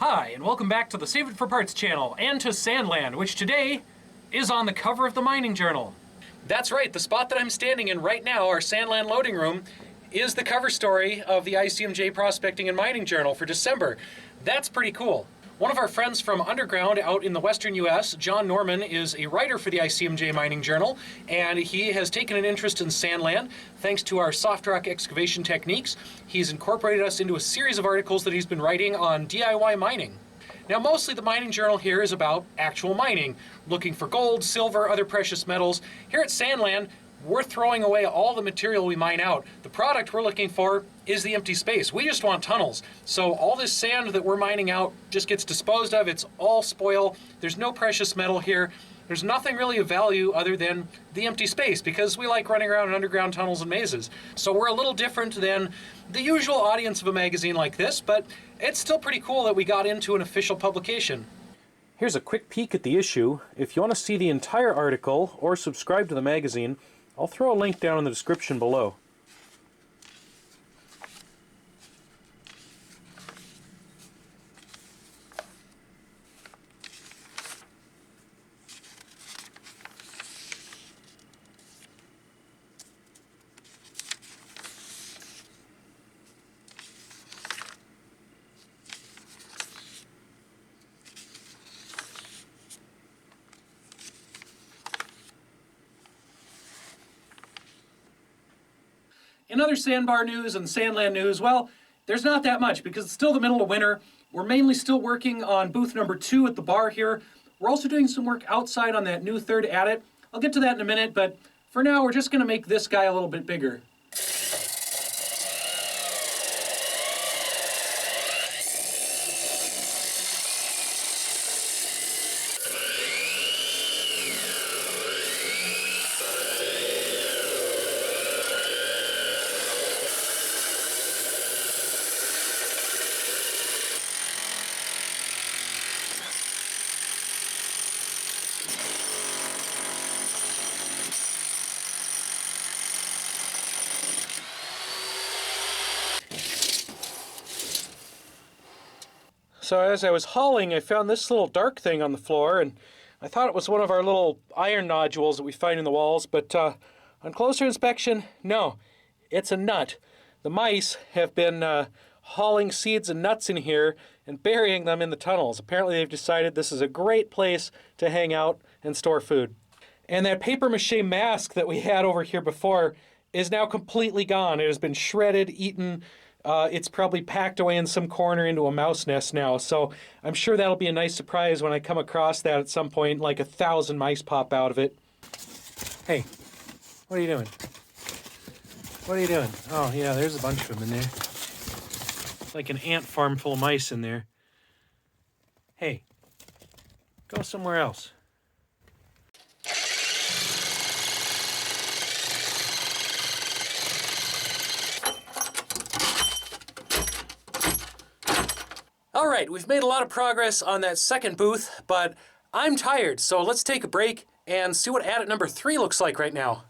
Hi, and welcome back to the Save It for Parts channel, and to Sandland, which today is on the cover of the Mining Journal. That's right, the spot that I'm standing in right now, our Sandland loading room, is the cover story of the ICMJ Prospecting and Mining Journal for December. That's pretty cool. One of our friends from underground out in the western US, John Norman, is a writer for the ICMJ Mining Journal, and he has taken an interest in Sandland. Thanks to our soft rock excavation techniques, he's incorporated us into a series of articles that he's been writing on DIY mining. Now, mostly the Mining Journal here is about actual mining, looking for gold, silver, other precious metals. Here at Sandland, we're throwing away all the material we mine out. The product we're looking for is the empty space. We just want tunnels. So all this sand that we're mining out just gets disposed of. It's all spoil. There's no precious metal here. There's nothing really of value other than the empty space, because we like running around in underground tunnels and mazes. So we're a little different than the usual audience of a magazine like this, but it's still pretty cool that we got into an official publication. Here's a quick peek at the issue. If you want to see the entire article or subscribe to the magazine, I'll throw a link down in the description below. In other sandbar news and Sandland news, well, there's not that much because it's still the middle of winter. We're mainly still working on booth number 2 at the bar here. We're also doing some work outside on that new third adit. I'll get to that in a minute, but for now we're just going to make this guy a little bit bigger. So as I was hauling, I found this little dark thing on the floor, and I thought it was one of our little iron nodules that we find in the walls, but on closer inspection, no, it's a nut. The mice have been hauling seeds and nuts in here and burying them in the tunnels. Apparently they've decided this is a great place to hang out and store food. And that paper mache mask that we had over here before is now completely gone. It has been shredded, eaten. It's probably packed away in some corner into a mouse nest now, so I'm sure that'll be a nice surprise when I come across that at some point, like 1,000 mice pop out of it. Hey, what are you doing? What are you doing? Oh yeah, there's a bunch of them in there. Like an ant farm full of mice in there. Hey, go somewhere else. Alright, we've made a lot of progress on that second booth, but I'm tired, so let's take a break and see what adit number 3 looks like right now.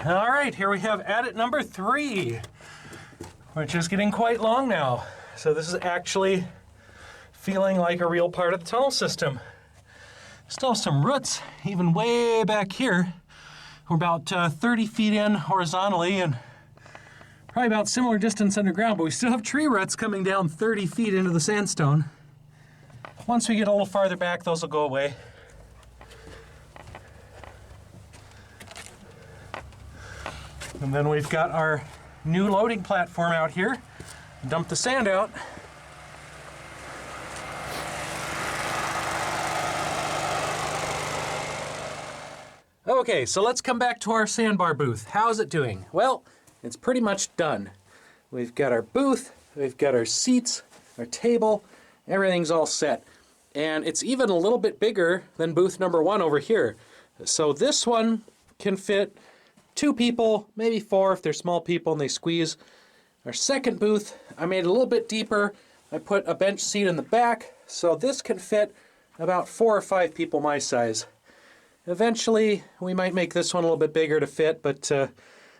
Alright, here we have adit number 3, which is getting quite long now. So this is actually feeling like a real part of the tunnel system. Still some roots, even way back here. We're about 30 feet in horizontally and probably about similar distance underground, but we still have tree roots coming down 30 feet into the sandstone. Once we get a little farther back, those will go away. And then we've got our new loading platform out here. Dump the sand out. Okay, so let's come back to our sandbar booth. How's it doing? Well, it's pretty much done. We've got our booth, we've got our seats, our table, everything's all set. And it's even a little bit bigger than booth number 1 over here. So this one can fit 2 people, maybe 4 if they're small people and they squeeze. Our second booth, I made it a little bit deeper. I put a bench seat in the back, so this can fit about 4 or 5 people my size. Eventually, we might make this one a little bit bigger to fit, but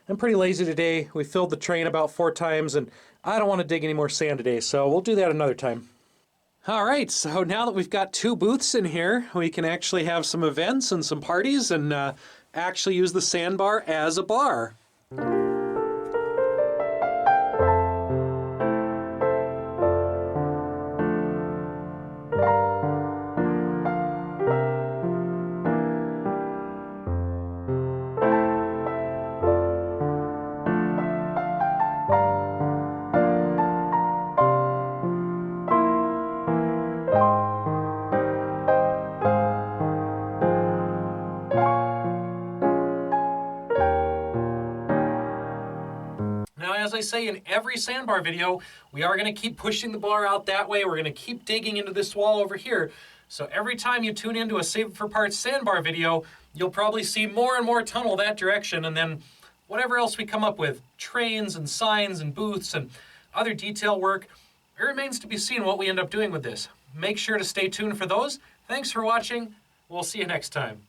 I'm pretty lazy today. We filled the train about 4 times, and I don't want to dig any more sand today, so we'll do that another time. All right, so now that we've got 2 booths in here, we can actually have some events and some parties and actually use the sandbar as a bar. Now, as I say in every sandbar video, we are going to keep pushing the bar out that way. We're going to keep digging into this wall over here. So every time you tune into a Save It for Parts sandbar video, you'll probably see more and more tunnel that direction, and then whatever else we come up with, trains and signs and booths and other detail work, it remains to be seen what we end up doing with this. Make sure to stay tuned for those. Thanks for watching. We'll see you next time.